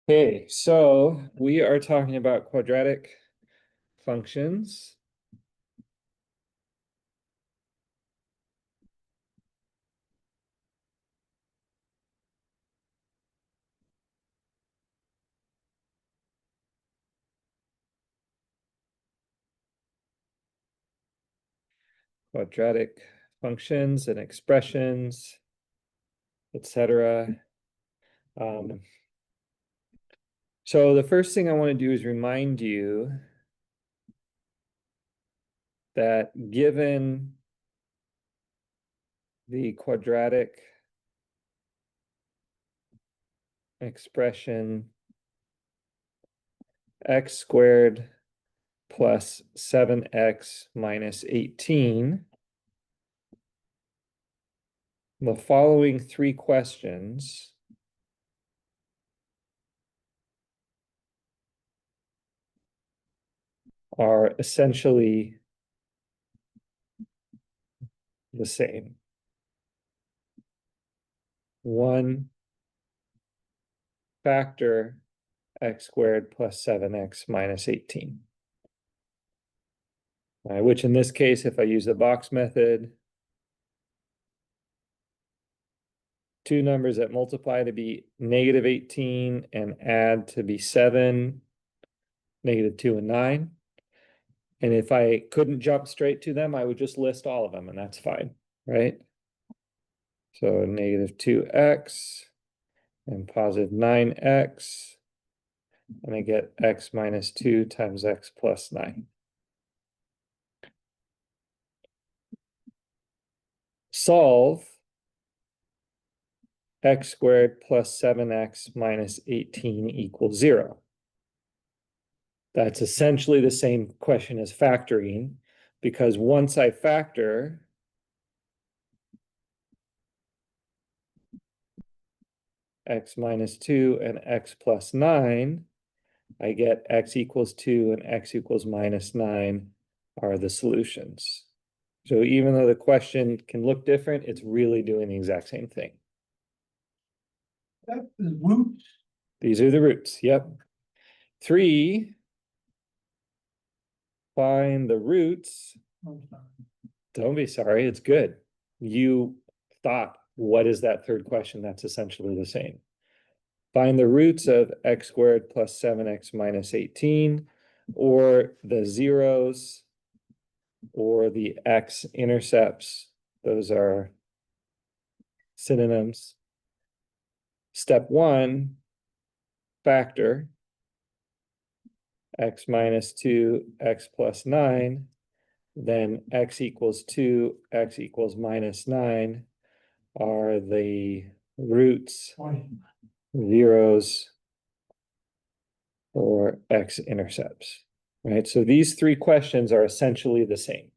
Okay, so we are talking about quadratic functions. Quadratic functions and expressions, etc. So the first thing I want to do is remind you that given the quadratic expression x squared plus 7x minus 18, the following three questions are essentially the same. 1 factor x squared plus 7x minus 18. Which in this case, if I use the box method, two numbers that multiply to be negative 18 and add to be 7, negative 2 and 9. And if I couldn't jump straight to them, I would just list all of them, and that's fine, right? So negative 2x and positive 9x, and I get x minus 2 times x plus 9. Solve x squared plus 7x minus 18 equals 0. That's essentially the same question as factoring, because once I factor x minus 2 and x plus 9, I get x equals 2 and x equals minus 9 are the solutions. So even though the question can look different, it's really doing the exact same thing. That's the roots. These are the roots. Yep. 3, find the roots. Don't be sorry, it's good. You thought, what is that third question? That's essentially the same. Find the roots of x squared plus 7x minus 18, or the zeros, or the x-intercepts. Those are synonyms. Step 1, factor x minus 2, x plus 9, then x equals 2, x equals minus 9 are the roots, zeros, or x-intercepts, right? So these three questions are essentially the same.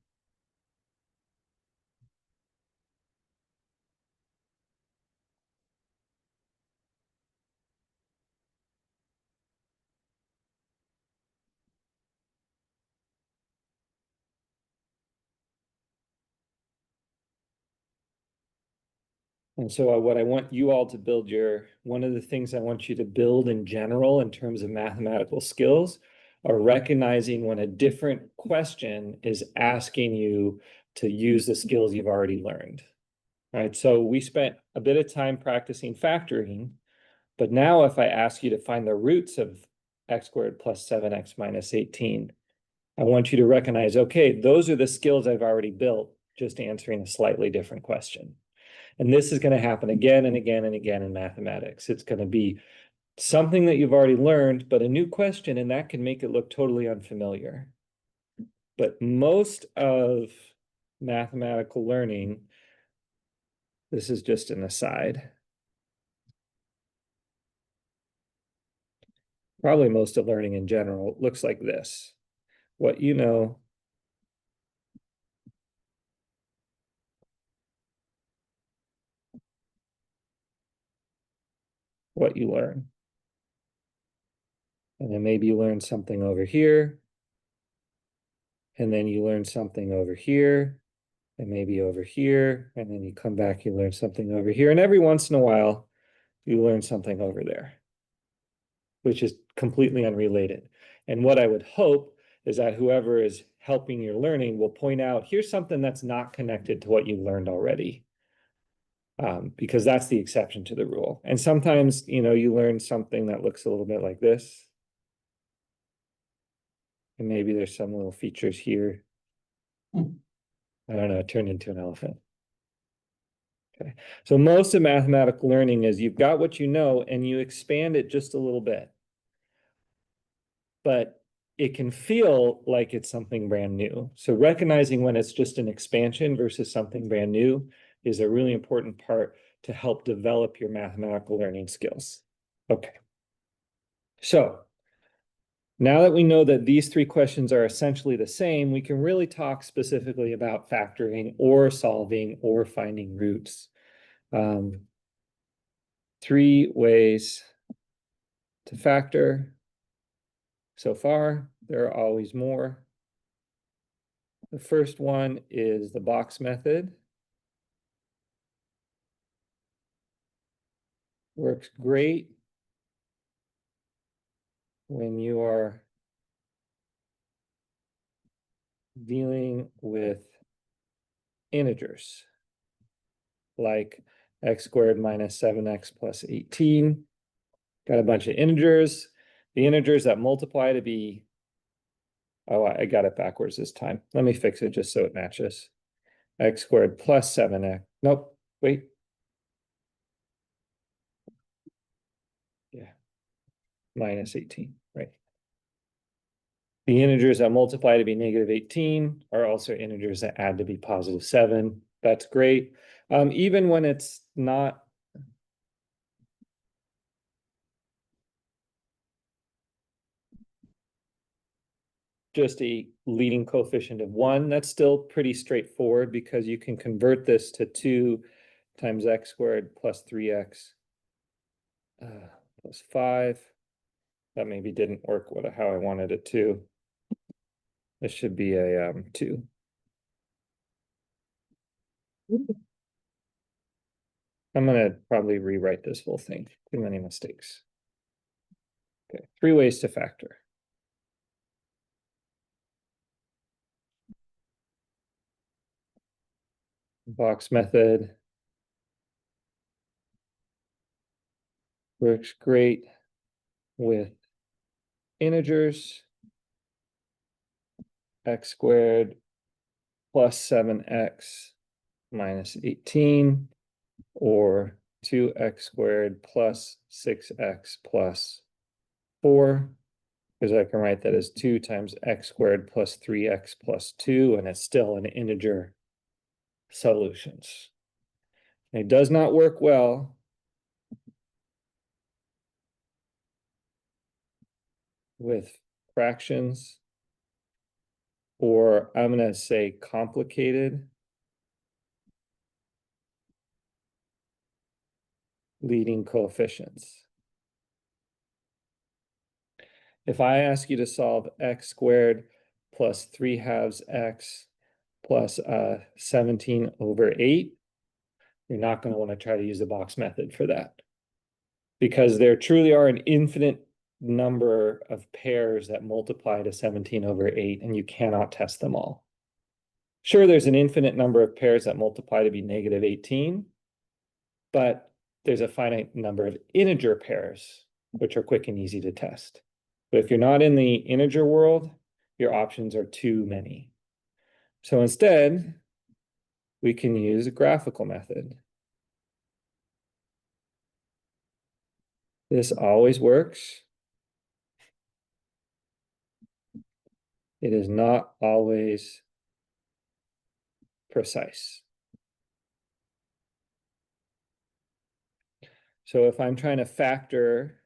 And so what I want you all to build one of the things I want you to build in general in terms of mathematical skills are recognizing when a different question is asking you to use the skills you've already learned. Right? So we spent a bit of time practicing factoring, but now if I ask you to find the roots of x squared plus 7x minus 18, I want you to recognize, okay, those are the skills I've already built, just answering a slightly different question. And this is going to happen again and again and again in mathematics. It's going to be something that you've already learned, but a new question, and that can make it look totally unfamiliar. But most of mathematical learning, this is just an aside. Probably most of learning in general looks like this. What you know, what you learn. And then maybe you learn something over here. And then you learn something over here. And maybe over here. And then you come back, you learn something over here. And every once in a while, you learn something over there. which is completely unrelated. And what I would hope is that whoever is helping your learning will point out, here's something that's not connected to what you learned already. Because that's the exception to the rule. And sometimes, you learn something that looks a little bit like this. And maybe there's some little features here. I don't know, it turned into an elephant. Okay, so most of mathematical learning is you've got what you know and you expand it just a little bit. But it can feel like it's something brand new. So recognizing when it's just an expansion versus something brand new is a really important part to help develop your mathematical learning skills. Okay. So now that we know that these three questions are essentially the same, we can really talk specifically about factoring or solving or finding roots. 3 ways to factor. So far, there are always more. The first one is the box method. Works great when you are dealing with integers, like x squared minus 7x plus 18. Got a bunch of integers. The integers that multiply to be, oh, I got it backwards this time. Let me fix it just so it matches. X squared plus 7x. Nope, wait. Yeah, minus 18, right? The integers that multiply to be negative 18 are also integers that add to be positive 7. That's great. Even when it's not just a leading coefficient of 1, that's still pretty straightforward because you can convert this to 2 times x squared plus 3x plus 5. That maybe didn't work how I wanted it to. This should be a 2. I'm going to probably rewrite this whole thing. Too many mistakes. Okay, 3 ways to factor. Box method works great with integers. X squared plus 7x minus 18, or 2x squared plus 6x plus 4, because I can write that as 2 times x squared plus 3x plus 2, and it's still an integer solutions. It does not work well with fractions, or I'm going to say complicated leading coefficients. If I ask you to solve x squared plus 3 halves x plus 17 over 8, you're not going to want to try to use the box method for that, because there truly are an infinite number of pairs that multiply to 17 over 8, and you cannot test them all. Sure, there's an infinite number of pairs that multiply to be negative 18, but there's a finite number of integer pairs, which are quick and easy to test. But if you're not in the integer world, your options are too many. So instead, we can use a graphical method. This always works. It is not always precise. So if I'm trying to factor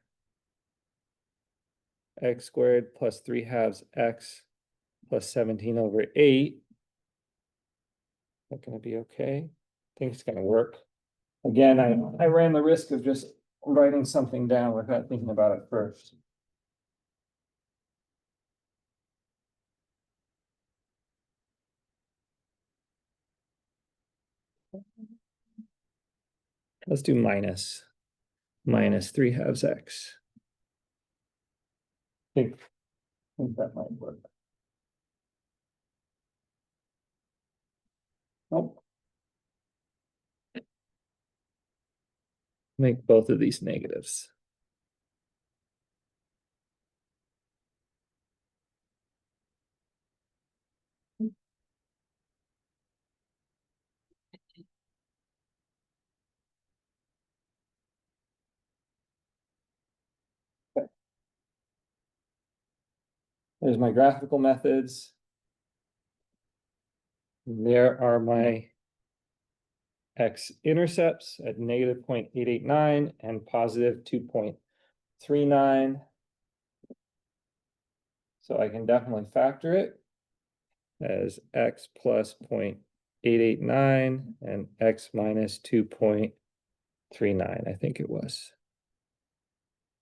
x squared plus 3 halves x plus 17 over 8, that's going to be okay. I think it's going to work. Again, I ran the risk of just writing something down without thinking about it first. Let's do minus 3 halves x. think that might work. Nope. Make both of these negatives. There's my graphical methods. There are my x-intercepts at negative 0.889 and positive 2.39. So I can definitely factor it as x plus 0.889 and x minus 2.39, I think it was.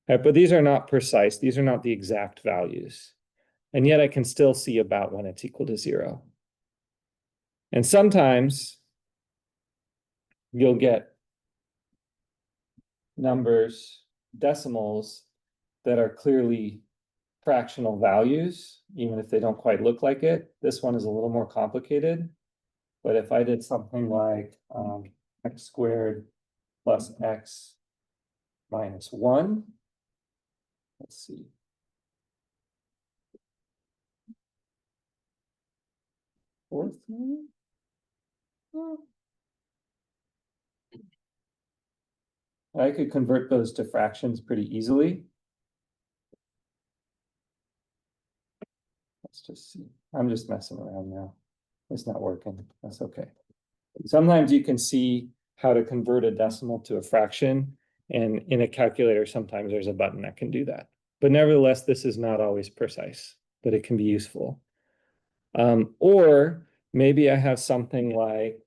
All right, but these are not precise. These are not the exact values. And yet I can still see about when it's equal to 0. And sometimes you'll get numbers, decimals, that are clearly fractional values, even if they don't quite look like it. This one is a little more complicated. But if I did something like x squared plus x minus 1, let's see. Fourth one? I could convert those to fractions pretty easily. Let's just see. I'm just messing around now. It's not working. That's okay. Sometimes you can see how to convert a decimal to a fraction, and in a calculator, sometimes there's a button that can do that. But nevertheless, this is not always precise, but it can be useful. Or maybe I have something like,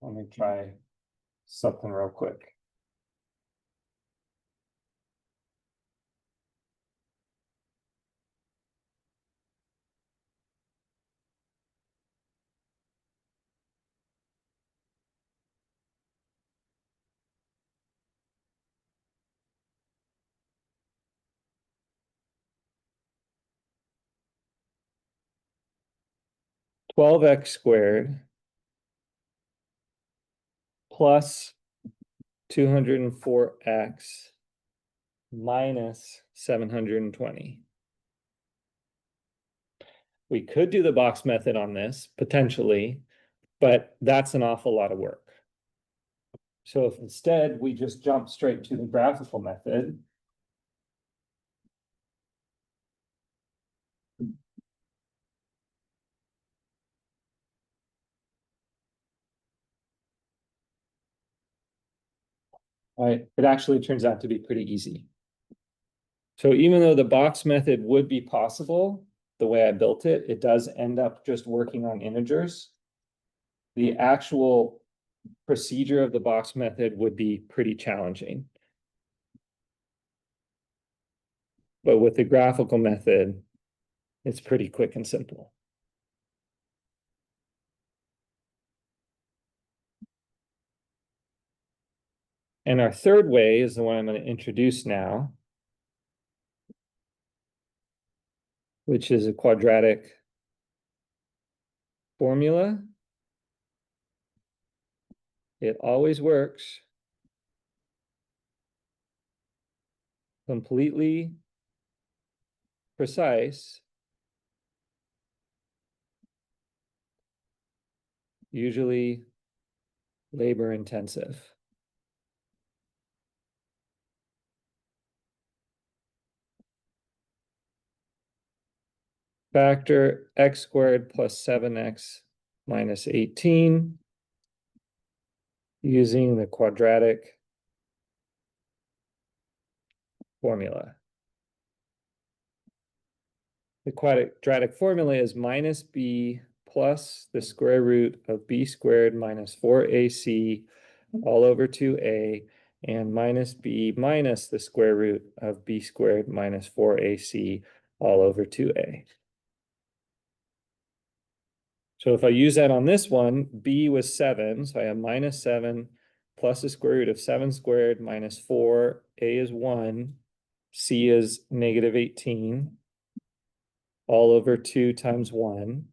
let me try something real quick. Twelve x squared plus 204x minus 720. We could do the box method on this, potentially, but that's an awful lot of work. So if instead we just jump straight to the graphical method, right, it actually turns out to be pretty easy. So even though the box method would be possible, the way I built it, it does end up just working on integers. The actual procedure of the box method would be pretty challenging. But with the graphical method, it's pretty quick and simple. And our third way is the one I'm going to introduce now, which is a quadratic formula. It always works. Completely precise. Usually labor intensive. Factor x squared plus 7x minus 18 using the quadratic formula. The quadratic formula is minus b plus the square root of b squared minus 4ac all over 2a and minus b minus the square root of b squared minus 4ac all over 2a. So if I use that on this one, b was 7, so I have minus 7 plus the square root of 7 squared minus 4, a is 1, c is negative 18, all over 2 times 1,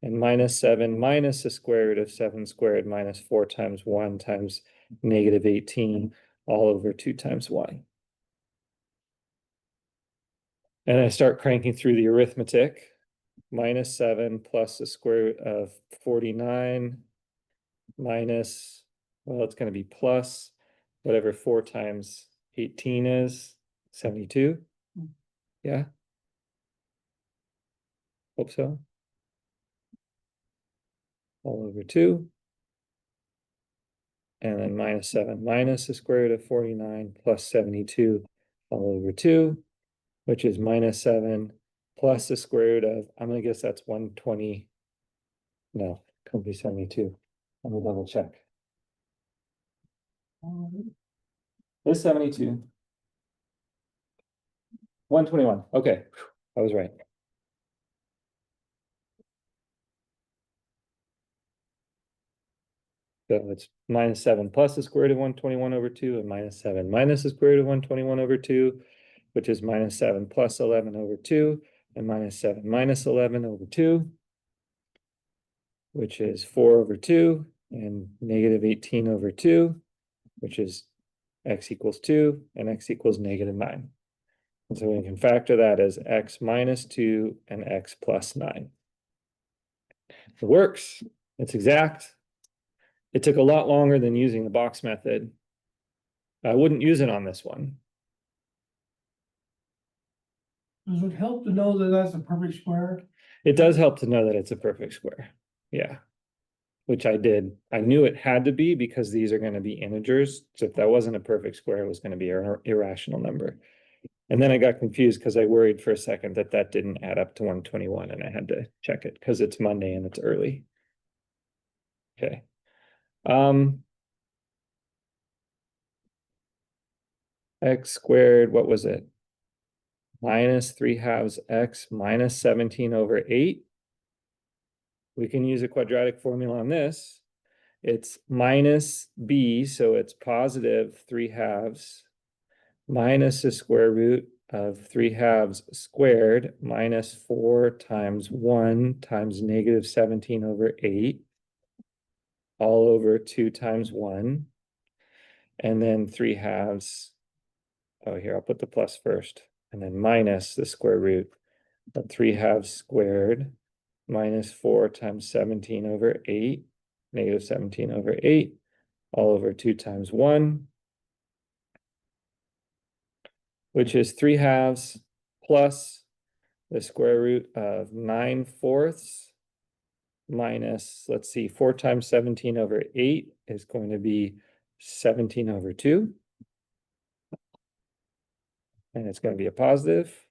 and minus 7 minus the square root of 7 squared minus 4 times 1 times negative 18, all over 2 times y. And I start cranking through the arithmetic. Minus 7 plus the square root of 49 minus, well, it's going to be plus whatever 4 times 18 is, 72. Yeah. Hope so. All over 2. And then minus 7 minus the square root of 49 plus 72 all over 2, which is minus 7 plus the square root of, I'm going to guess that's 120. No, it can't be 72. Let me double check. It's 72. 121. Okay, I was right. So it's minus 7 plus the square root of 121 over 2, and minus 7 minus the square root of 121 over 2, which is minus 7 plus 11 over 2, and minus 7 minus 11 over 2, which is 4 over 2, and negative 18 over 2, which is x equals 2, and x equals negative 9. And so we can factor that as x minus 2 and x plus 9. It works. It's exact. It took a lot longer than using the box method. I wouldn't use it on this one. Does it help to know that that's a perfect square? It does help to know that it's a perfect square. Yeah. Which I did. I knew it had to be because these are going to be integers. So if that wasn't a perfect square, it was going to be an irrational number. And then I got confused because I worried for a second that that didn't add up to 121 and I had to check it because it's Monday and it's early. Okay. X squared, what was it? Minus 3 halves x minus 17 over 8. We can use a quadratic formula on this. It's minus b, so it's positive 3 halves minus the square root of 3 halves squared minus 4 times 1 times negative 17 over 8 all over 2 times 1. And then 3 halves, oh, here, I'll put the plus first, and then minus the square root of 3 halves squared minus 4 times 17 over 8, negative 17 over 8, all over 2 times 1, which is 3 halves plus the square root of 9/4 minus, let's see, 4 times 17 over 8 is going to be 17 over 2. And it's going to be a positive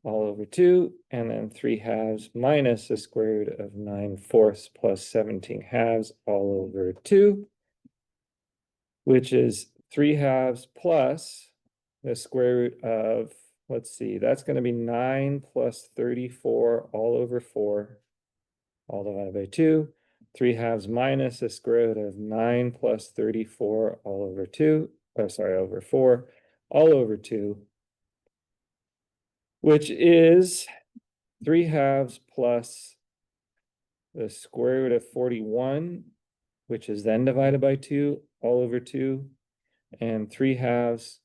all over 2, and then 3 halves minus the square root of 9/4 plus 17 halves all over 2, which is 3 halves plus the square root of, let's see, that's going to be 9 plus 34 all over 4, all divided by 2. 3 halves minus the square root of 9 plus 34 all over 2, oh, sorry, over 4, all over 2, which is 3 halves plus the square root of 41, which is then divided by 2, all over 2, and 3 halves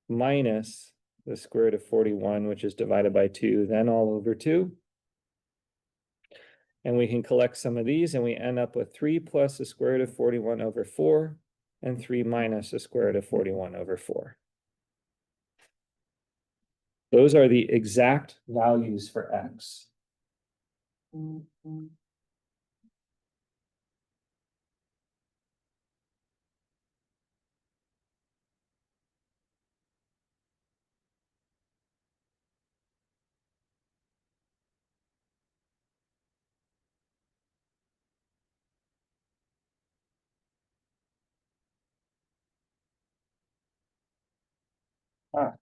minus the square root of 41, which is divided by 2, then all over 2. And we can collect some of these, and we end up with 3 plus the square root of 41 over 4, and 3 minus the square root of 41 over 4. Those are the exact values for x. Ah.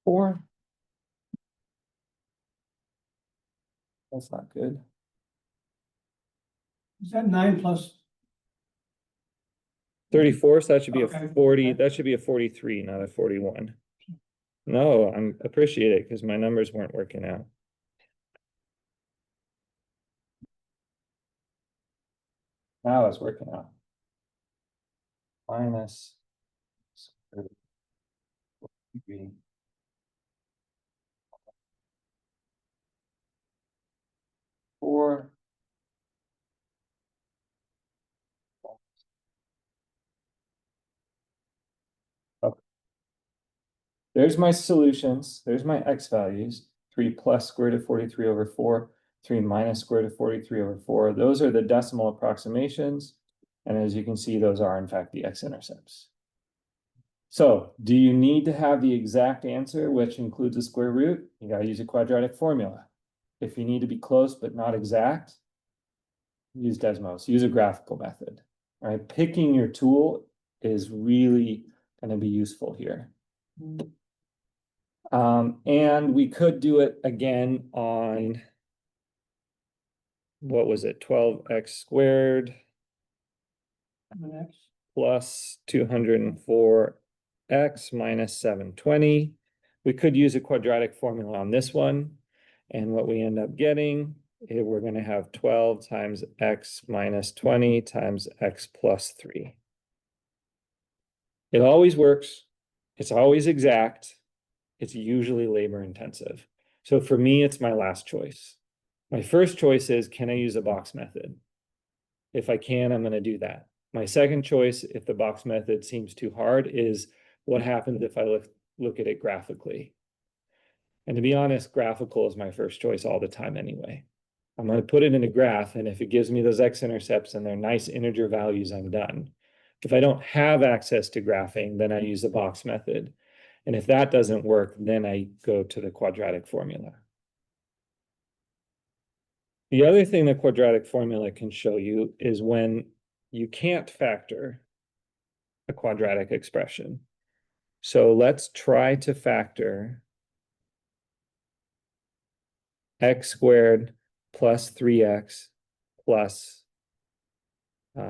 4. That's not good. Is that 9 plus? 34, so that should be Okay. a 40, that should be a 43, not a 41. No, I'm appreciate it because my numbers weren't working out. Now it's working out. Minus square root of 43. 4. Okay. There's my solutions. There's my x values. 3 plus square root of 43 over 4. 3 minus square root of 43 over 4. Those are the decimal approximations. And as you can see, those are in fact the x-intercepts. So do you need to have the exact answer, which includes a square root? You got to use a quadratic formula. If you need to be close but not exact, use Desmos, use a graphical method. All right, picking your tool is really going to be useful here. And we could do it again on, what was it, 12x squared plus 204x minus 720. We could use a quadratic formula on this one. And what we end up getting, we're going to have 12 times x minus 20 times x plus 3. It always works. It's always exact. It's usually labor intensive. So for me, it's my last choice. My first choice is, can I use a box method? If I can, I'm going to do that. My second choice, if the box method seems too hard, is what happens if I look at it graphically? And to be honest, graphical is my first choice all the time anyway. I'm going to put it in a graph, and if it gives me those x-intercepts and they're nice integer values, I'm done. If I don't have access to graphing, then I use the box method. And if that doesn't work, then I go to the quadratic formula. The other thing the quadratic formula can show you is when you can't factor a quadratic expression. So let's try to factor x squared plus 3x plus 5.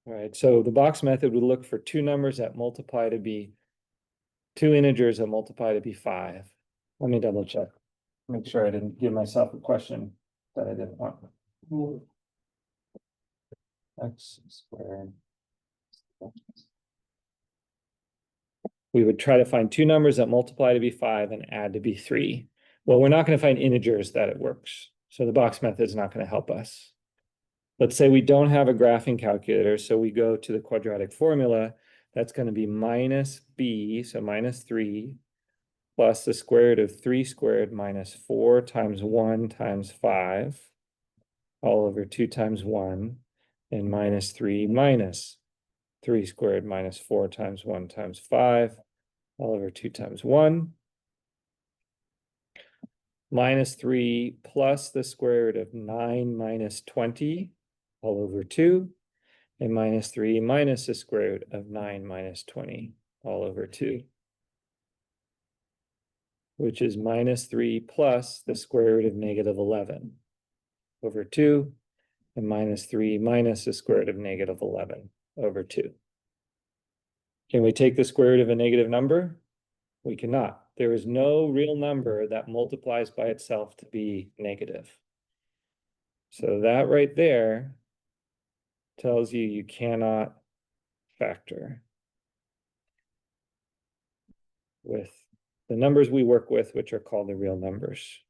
All right, so the box method would look for two numbers that multiply to be two integers that multiply to be 5. Let me double check. Make sure I didn't give myself a question that I didn't want. X squared. We would try to find two numbers that multiply to be 5 and add to be 3. Well, we're not going to find integers that it works. So the box method is not going to help us. Let's say we don't have a graphing calculator, so we go to the quadratic formula. That's going to be minus b, so minus 3, plus the square root of 3 squared minus 4 times 1 times 5, all over 2 times 1, and minus 3 minus 3 squared minus 4 times 1 times 5, all over 2 times 1. Minus 3 plus the square root of 9 minus 20, all over 2. And minus 3 minus the square root of 9 minus 20, all over 2. Which is minus 3 plus the square root of negative 11, over 2. And minus 3 minus the square root of negative 11, over 2. Can we take the square root of a negative number? We cannot. There is no real number that multiplies by itself to be negative. So that right there tells you you cannot factor with the numbers we work with, which are called the real numbers.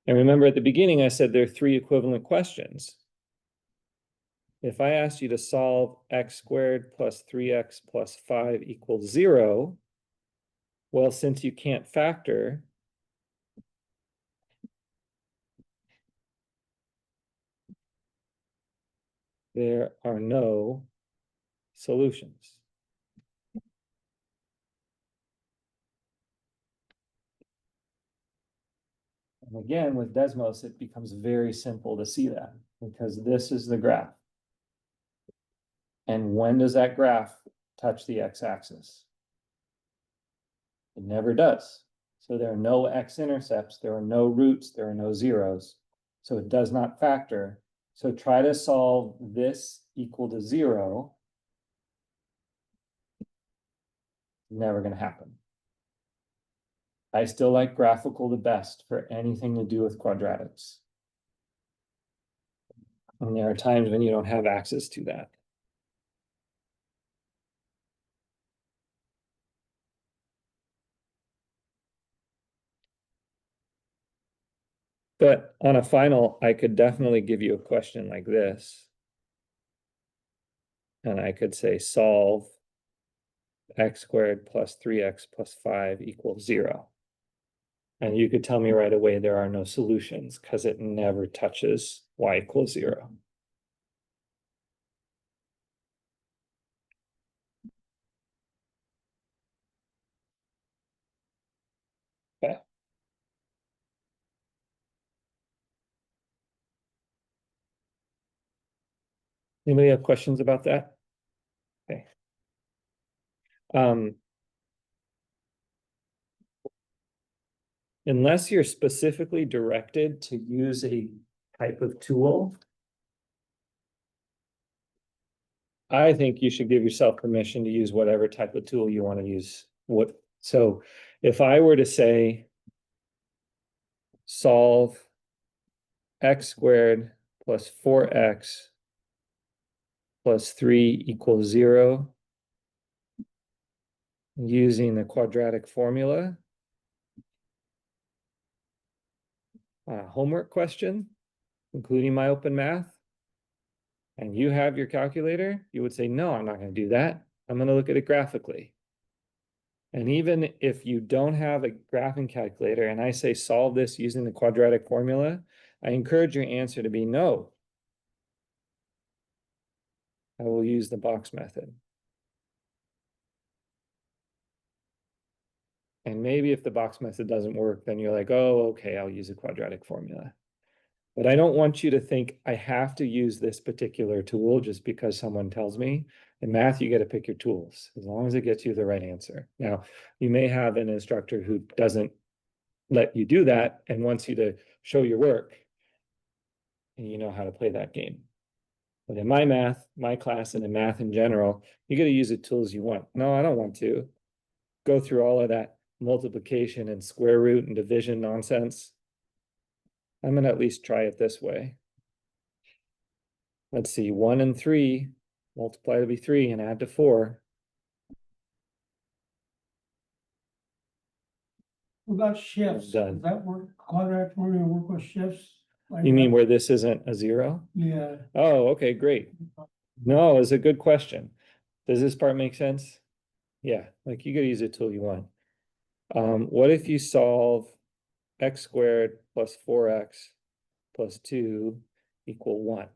And remember at the beginning, I said there are 3 equivalent questions. If I asked you to solve x squared plus 3x plus 5 equals 0, well, since you can't factor, there are no solutions. And again, with Desmos, it becomes very simple to see that because this is the graph. And when does that graph touch the x-axis? It never does. So there are no x-intercepts, there are no roots, there are no zeros. So it does not factor. So try to solve this equal to 0. Never going to happen. I still like graphical the best for anything to do with quadratics. And there are times when you don't have access to that. But on a final, I could definitely give you a question like this. And I could say solve x squared plus 3x plus 5 equals 0. And you could tell me right away there are no solutions because it never touches y equals 0. Okay. Anybody have questions about that? Okay. Unless you're specifically directed to use a type of tool, I think you should give yourself permission to use whatever type of tool you want to use. So if I were to say solve x squared plus 4x plus 3 equals 0 using the quadratic formula, homework question, including my open math, and you have your calculator, you would say, no, I'm not going to do that. I'm going to look at it graphically. And even if you don't have a graphing calculator and I say solve this using the quadratic formula, I encourage your answer to be no. I will use the box method. And maybe if the box method doesn't work, then you're like, oh, okay, I'll use a quadratic formula. But I don't want you to think I have to use this particular tool just because someone tells me. In math, you got to pick your tools as long as it gets you the right answer. Now, you may have an instructor who doesn't let you do that and wants you to show your work and you know how to play that game. But in my math, my class, and in math in general, you got to use the tools you want. No, I don't want to go through all of that multiplication and square root and division nonsense. I'm going to at least try it this way. Let's see, 1 and 3, multiply to be 3 and add to 4. What about shifts? Done. Does that work, quadratic formula work with shifts? Like You mean that? where this isn't a 0? Yeah, Oh, okay, great. No, it's a good question. Does this part make sense? Yeah, like you could use a tool you want. What if you solve x squared plus 4x plus 2 equal 1?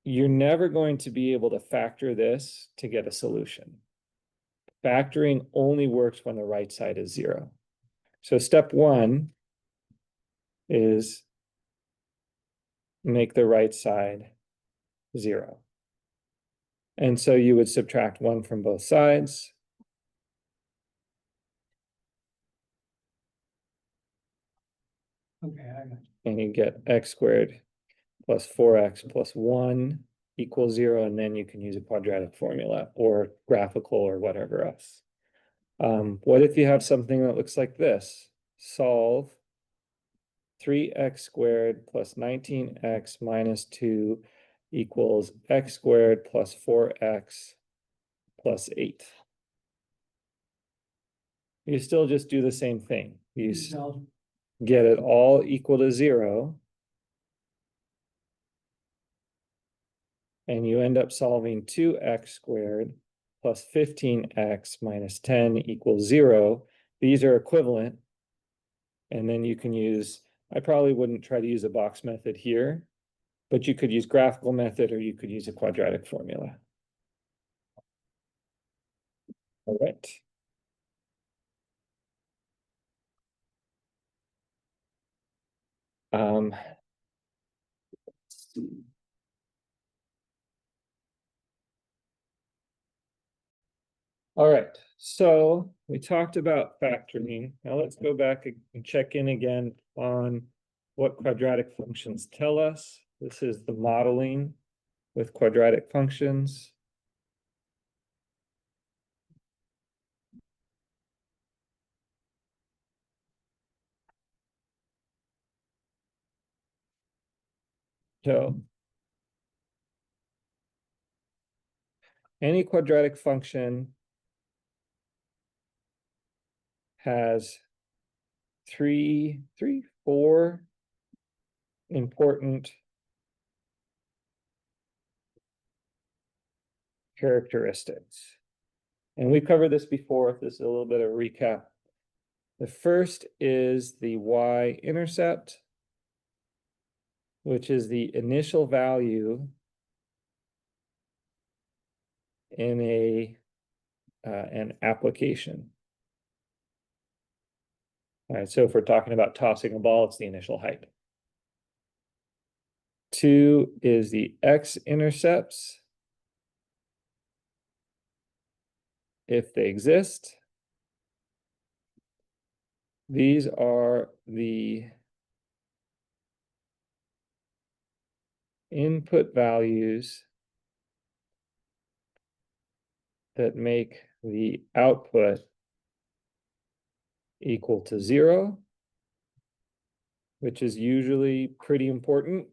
You're never going to be able to factor this to get a solution. Factoring only works when the right side is 0. So step 1 is make the right side 0. And so you would subtract 1 from both sides. okay, I got you. And you get x squared plus 4x plus 1 equals 0. And then you can use a quadratic formula or graphical or whatever else. What if you have something that looks like this? Solve 3x squared plus 19x minus 2 equals x squared plus 4x plus 8. You still just do the same thing. You get it all equal to 0. And you end up solving 2x squared plus 15x minus 10 equals 0. These are equivalent. And then you can use, I probably wouldn't try to use a box method here, but you could use graphical method or you could use a quadratic formula. All right. let's see. All right, so we talked about factoring. Now let's go back and check in again on what quadratic functions tell us. This is the modeling with quadratic functions. So any quadratic function has four important characteristics. And we covered this before. This is a little bit of a recap. The first is the y-intercept, which is the initial value in an application. All right, so if we're talking about tossing a ball, it's the initial height. Two is the x-intercepts, if they exist. These are the input values that make the output equal to 0, which is usually pretty important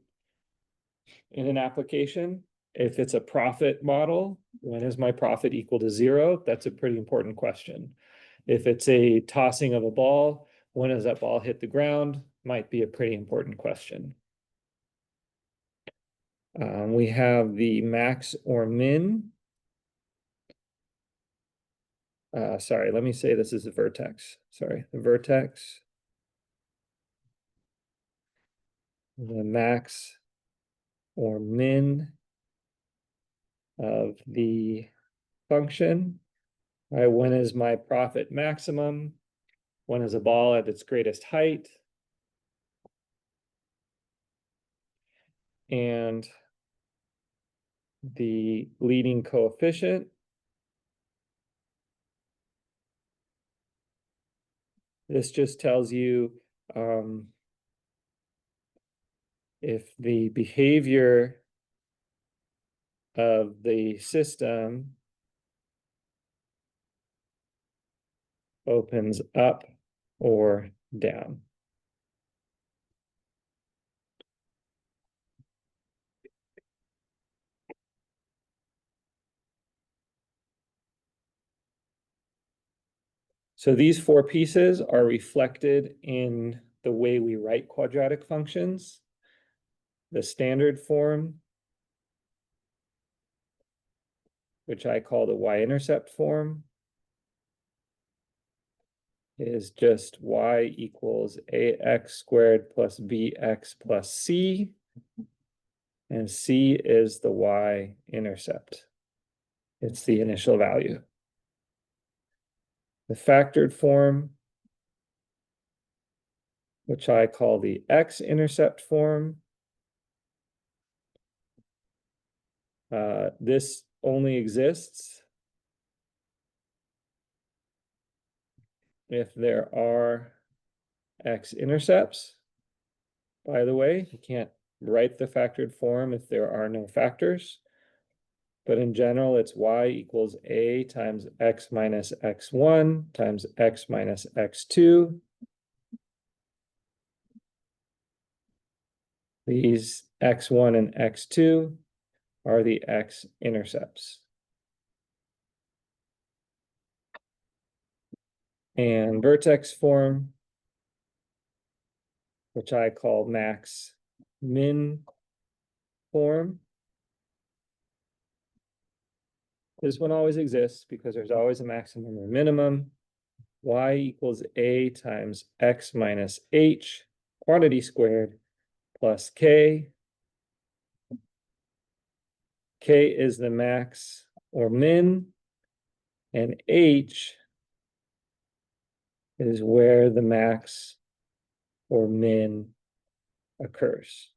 in an application. If it's a profit model, when is my profit equal to 0? That's a pretty important question. If it's a tossing of a ball, when does that ball hit the ground? Might be a pretty important question. We have the max or min. Sorry, let me say this is a vertex. Sorry, the vertex. The max or min of the function. All right, when is my profit maximum? When is a ball at its greatest height? And the leading coefficient. This just tells you if the behavior of the system opens up or down. So these four pieces are reflected in the way we write quadratic functions. The standard form, which I call the y-intercept form, is just y equals ax squared plus bx plus c, and c is the y-intercept. It's the initial value. The factored form, which I call the x-intercept form, this only exists if there are x-intercepts. By the way, you can't write the factored form if there are no factors. But in general, it's y equals a times x minus x1 times x minus x2. These x1 and x2 are the x-intercepts. And vertex form, which I call max min form. This one always exists because there's always a maximum or minimum. Y equals a times x minus h quantity squared plus k. K is the max or min, and h is where the max or min occurs.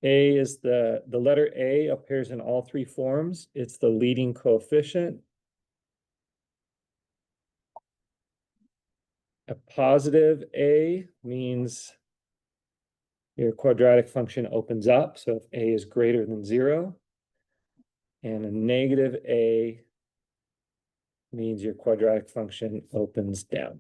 A is the letter A appears in all three forms. It's the leading coefficient. A positive A means your quadratic function opens up. So if A is greater than 0, and a negative A means your quadratic function opens down.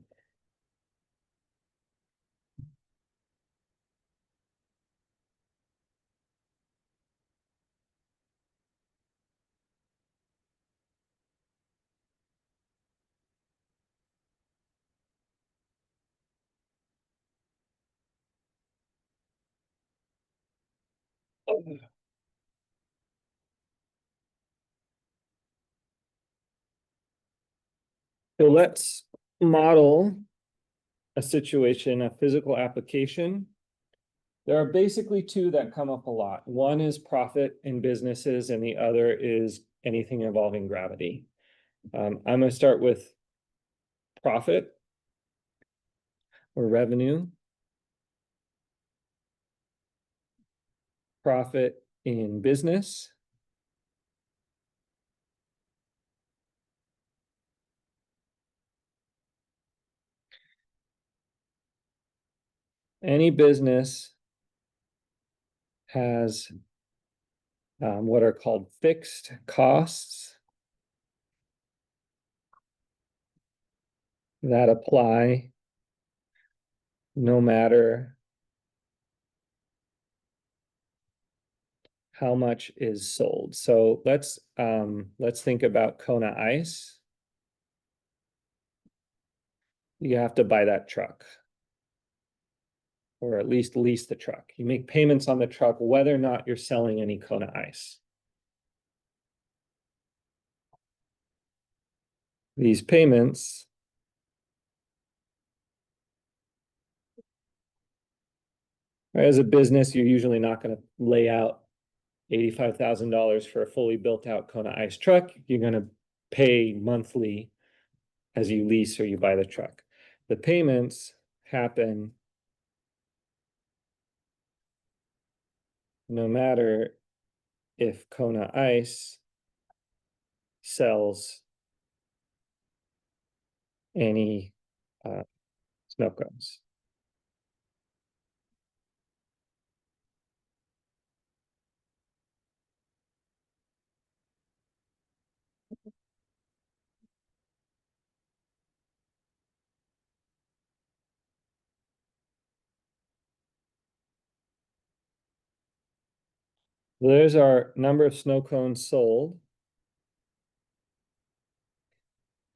So let's model a situation, a physical application. There are basically two that come up a lot. One is profit in businesses, and the other is anything involving gravity. I'm going to start with profit or revenue. Profit in business. Any business has what are called fixed costs that apply no matter how much is sold. So let's think about Kona Ice. You have to buy that truck, or at least lease the truck. You make payments on the truck whether or not you're selling any Kona Ice. These payments as a business, you're usually not going to lay out $85,000 for a fully built out Kona Ice truck. You're going to pay monthly as you lease or you buy the truck. The payments happen no matter if Kona Ice sells any snow cones. There's our number of snow cones sold.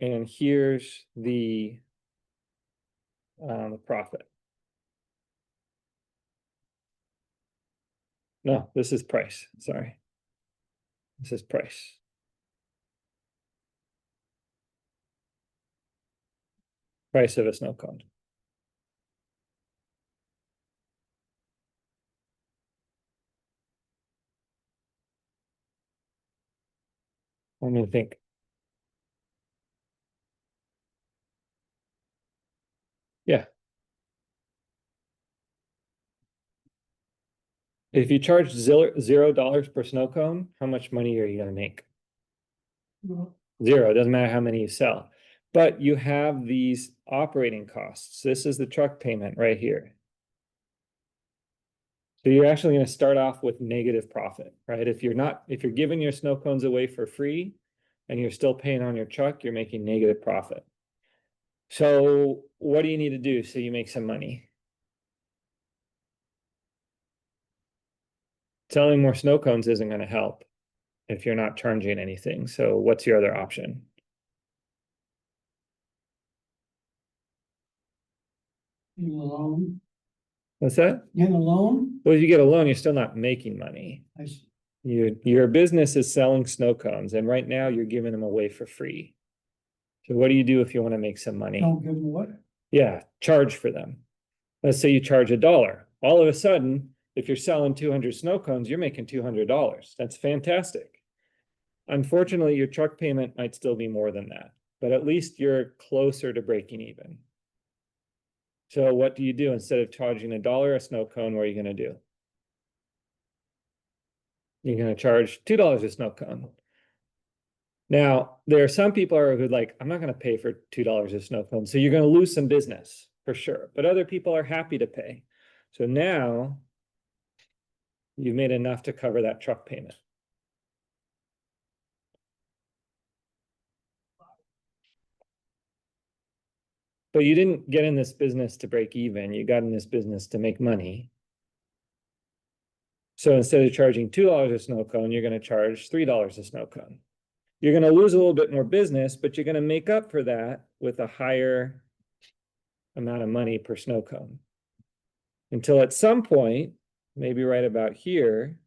And here's the profit. No, this is price. Sorry. This is price. Price of a snow cone. Let me think. Yeah. If you charge $0 per snow cone, how much money are you going to make? Well, Zero. It doesn't matter how many you sell. But you have these operating costs. This is the truck payment right here. So you're actually going to start off with negative profit, right? If you're giving your snow cones away for free and you're still paying on your truck, you're making negative profit. So what do you need to do so you make some money? Selling more snow cones isn't going to help if you're not charging anything. So what's your other option? get a loan, What's that? get a loan, Well, if you get a loan, you're still not making money. I see. Your business is selling snow cones, and right now you're giving them away for free. So what do you do if you want to make some money? Don't give them what? Yeah, charge for them. Let's say you charge $1. All of a sudden, if you're selling 200 snow cones, you're making $200. That's fantastic. Unfortunately, your truck payment might still be more than that, but at least you're closer to breaking even. So what do you do instead of charging $1 a snow cone? What are you going to do? You're going to charge $2 a snow cone. Now, there are some people who are like, I'm not going to pay for $2 a snow cone. So you're going to lose some business for sure. But other people are happy to pay. So now you've made enough to cover that truck payment. But you didn't get in this business to break even. You got in this business to make money. So instead of charging $2 a snow cone, you're going to charge $3 a snow cone. You're going to lose a little bit more business, but you're going to make up for that with a higher amount of money per snow cone. Until at some point, maybe right about here,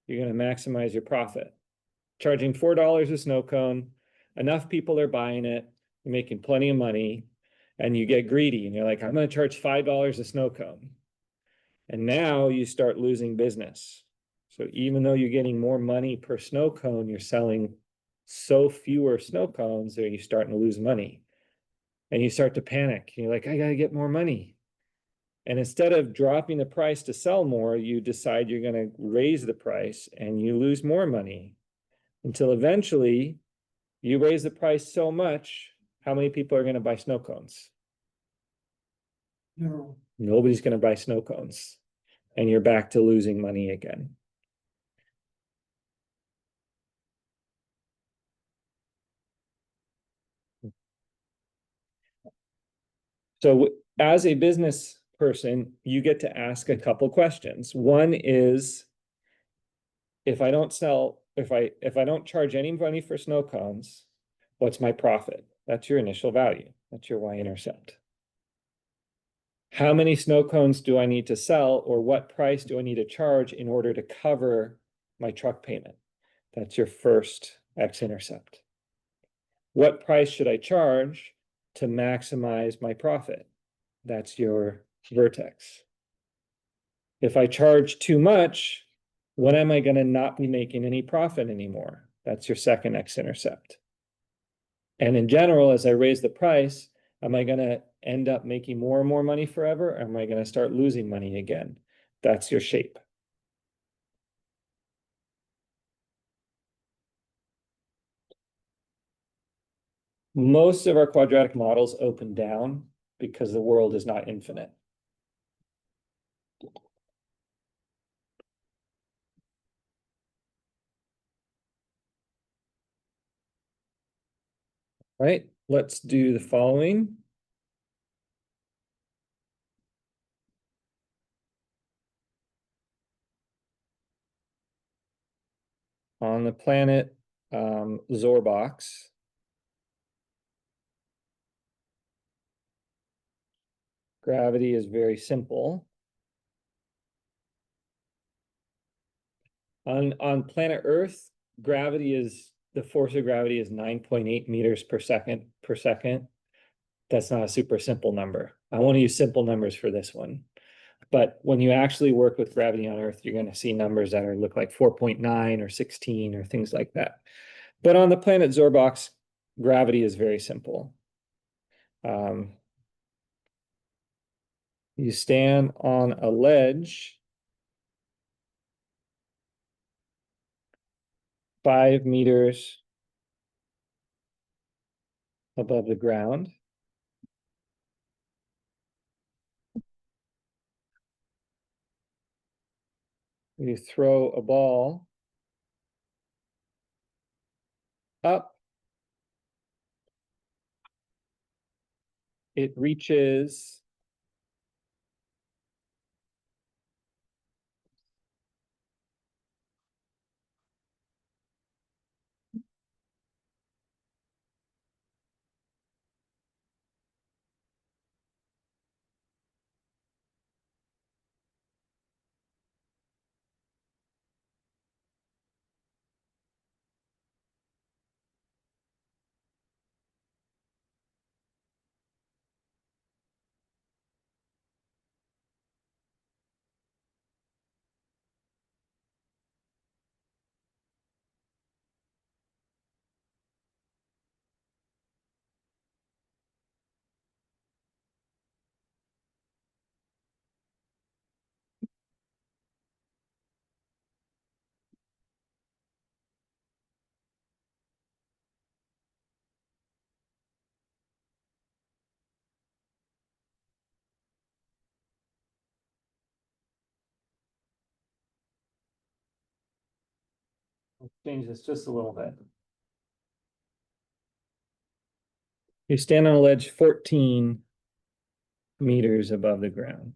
you're going to maximize your profit. Charging $4 a snow cone, enough people are buying it, you're making plenty of money, and you get greedy and you're like, I'm going to charge $5 a snow cone. And now you start losing business. So even though you're getting more money per snow cone, you're selling so fewer snow cones that you're starting to lose money. And you start to panic. You're like, I got to get more money. And instead of dropping the price to sell more, you decide you're going to raise the price and you lose more money until eventually you raise the price so much. How many people are going to buy snow cones? No. Nobody's going to buy snow cones. And you're back to losing money again. So as a business person, you get to ask a couple questions. One is, if I don't charge any money for snow cones, what's my profit? That's your initial value. That's your y-intercept. How many snow cones do I need to sell, or what price do I need to charge in order to cover my truck payment? That's your first x-intercept. What price should I charge to maximize my profit? That's your vertex. If I charge too much, when am I going to not be making any profit anymore? That's your second x-intercept. And in general, as I raise the price, am I going to end up making more and more money forever? Or am I going to start losing money again? That's your shape. Most of our quadratic models open down because the world is not infinite. Right? Let's do the following. On the planet Zorbox, gravity is very simple. On planet Earth, the force of gravity is 9.8 meters per second. That's not a super simple number. I want to use simple numbers for this one. But when you actually work with gravity on Earth, you're going to see numbers that look like 4.9 or 16 or things like that. But on the planet Zorbox, gravity is very simple. You stand on a ledge 5 meters above the ground. You throw a ball up. It reaches Let's change this just a little bit. You stand on a ledge 14 meters above the ground.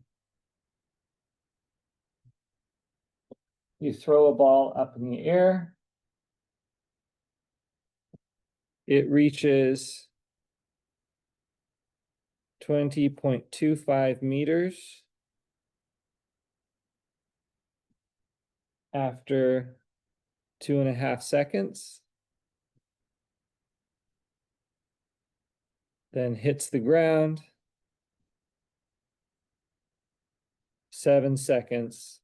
You throw a ball up in the air. It reaches 20.25 meters after 2.5 seconds. Then hits the ground. 7 seconds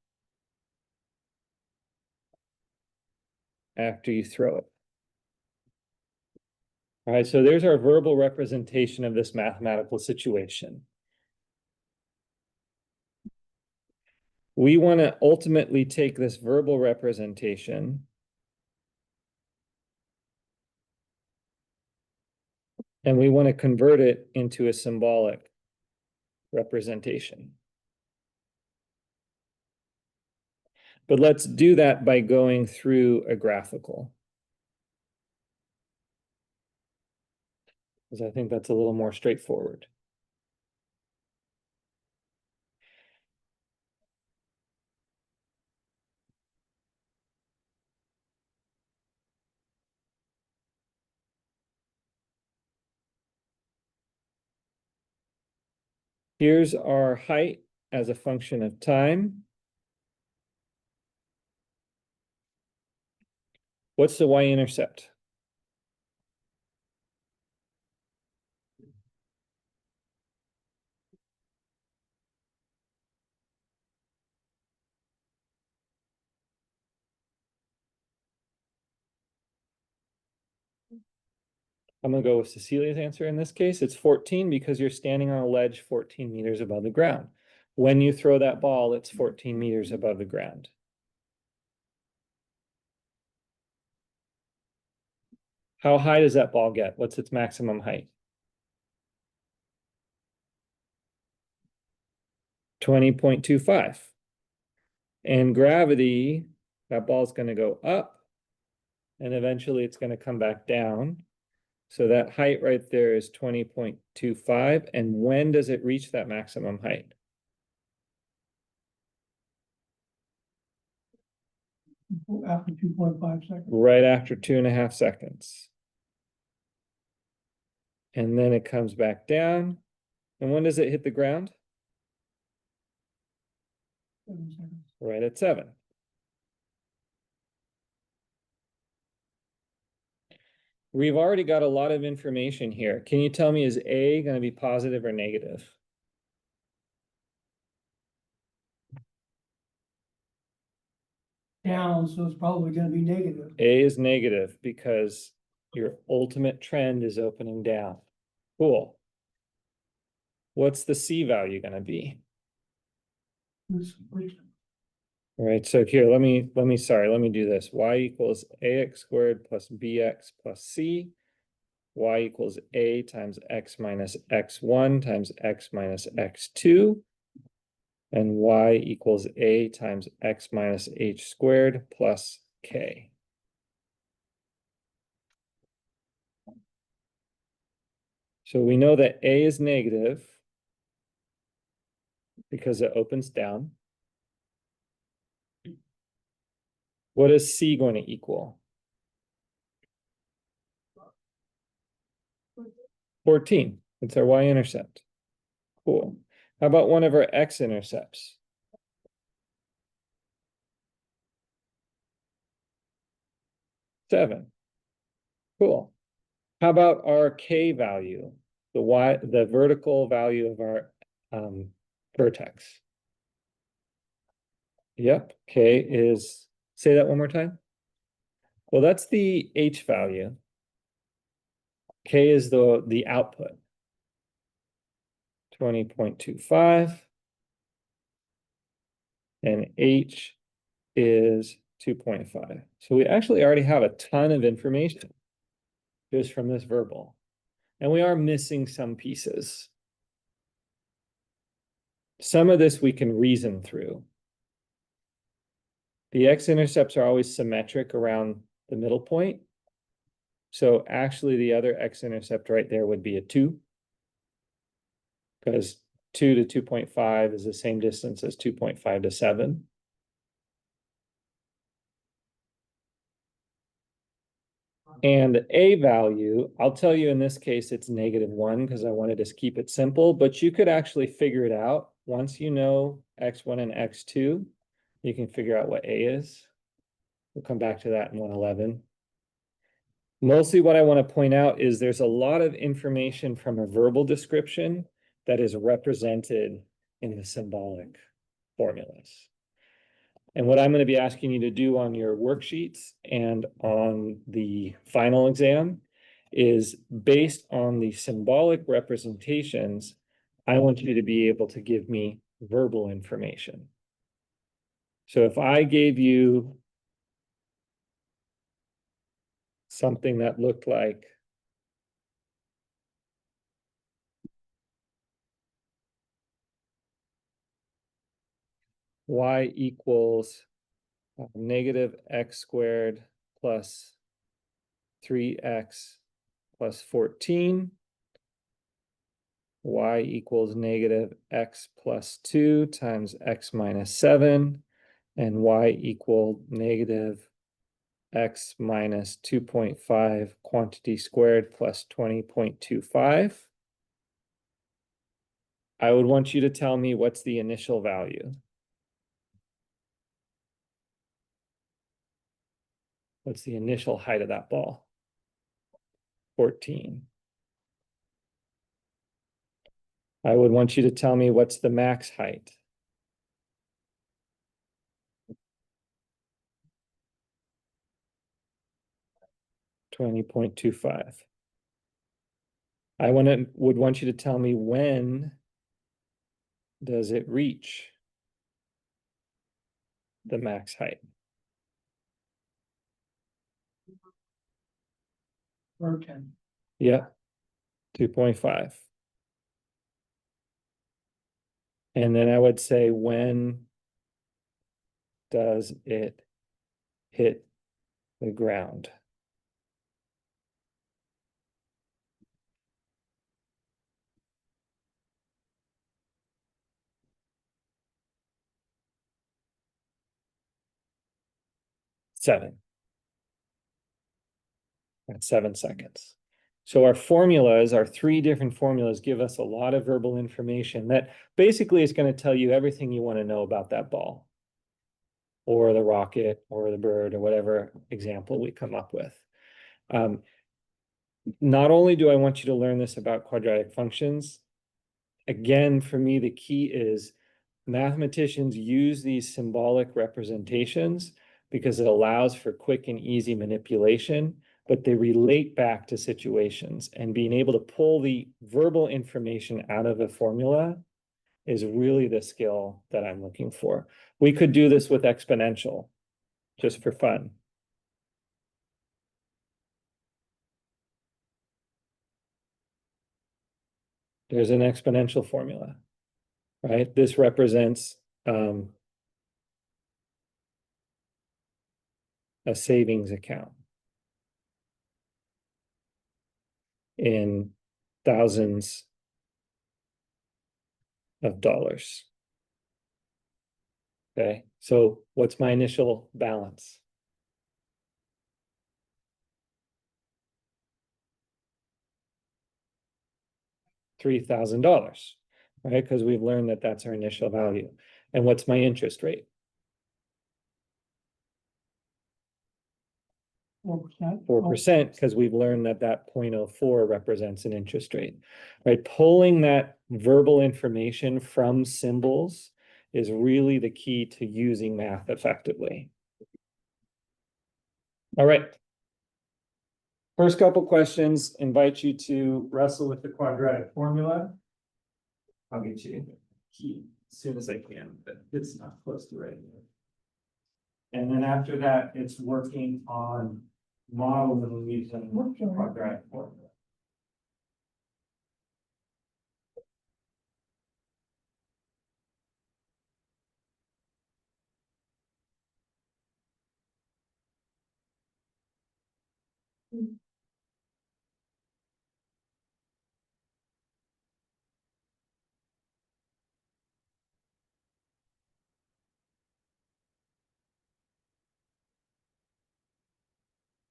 after you throw it. All right, so there's our verbal representation of this mathematical situation. We want to ultimately take this verbal representation and we want to convert it into a symbolic representation. But let's do that by going through a graphical, because I think that's a little more straightforward. Here's our height as a function of time. What's the y-intercept? I'm gonna go with Cecilia's answer in this case. It's 14 because you're standing on a ledge 14 meters above the ground. When you throw that ball, it's 14 meters above the ground. How high does that ball get? What's its maximum height? 20.25. And gravity, that ball's gonna go up and eventually it's gonna come back down. So that height right there is 20.25. And when does it reach that maximum height? After 2.5 seconds. Right after 2.5 seconds. And then it comes back down. And when does it hit the ground? 7 seconds. Right at 7. We've already got a lot of information here. Can you tell me, is A going to be positive or negative? Down, so it's probably gonna be negative. A is negative because your ultimate trend is opening down. Cool. What's the C value going to be? All right, so here, let me do this. Y equals ax squared plus bx plus c. Y equals a times x minus x1 times x minus x2. And y equals a times x minus h squared plus k. So we know that a is negative because it opens down. What is c going to equal? 14. It's our y-intercept. Cool. How about one of our x-intercepts? 7. Cool. How about our k value? The vertical value of our vertex. Yep, k is, say that one more time. Well, that's the h value. K is the output. 20.25. And h is 2.5. So we actually already have a ton of information just from this verbal. And we are missing some pieces. Some of this we can reason through. The x-intercepts are always symmetric around the middle point. So actually the other x-intercept right there would be a 2. Because 2 to 2.5 is the same distance as 2.5 to 7. And the a value, I'll tell you in this case, it's -1 because I wanted to keep it simple, but you could actually figure it out. Once you know x1 and x2, you can figure out what a is. We'll come back to that in 111. Mostly what I want to point out is there's a lot of information from a verbal description that is represented in the symbolic formulas. And what I'm going to be asking you to do on your worksheets and on the final exam is based on the symbolic representations, I want you to be able to give me verbal information. So if I gave you something that looked like y equals negative x squared plus 3x plus 14, y equals negative x plus 2 times x minus 7, and y equal negative x minus 2.5 quantity squared plus 20.25. I would want you to tell me what's the initial value. What's the initial height of that ball? 14. I would want you to tell me what's the max height. 20.25. I would want you to tell me when does it reach the max height. Or 10. Yeah, 2.5. And then I would say, when does it hit the ground? Seven. That's 7 seconds. So our formulas, our 3 different formulas, give us a lot of verbal information that basically is going to tell you everything you want to know about that ball, or the rocket, or the bird, or whatever example we come up with. Not only do I want you to learn this about quadratic functions, again, for me, the key is mathematicians use these symbolic representations because it allows for quick and easy manipulation, but they relate back to situations, and being able to pull the verbal information out of a formula is really the skill that I'm looking for. We could do this with exponential, just for fun. There's an exponential formula, right? This represents a savings account in thousands of dollars. Okay, so what's my initial balance? $3,000, right? Because we've learned that that's our initial value. And what's my interest rate? 4%. 4%, because we've learned that that 0.04 represents an interest rate, right? Pulling that verbal information from symbols is really the key to using math effectively. All right. First couple questions, invite you to wrestle with the quadratic formula. I'll get you the key as soon as I can, but it's not close to ready. And then after that, it's working on modeling using quadratic formula. Mm.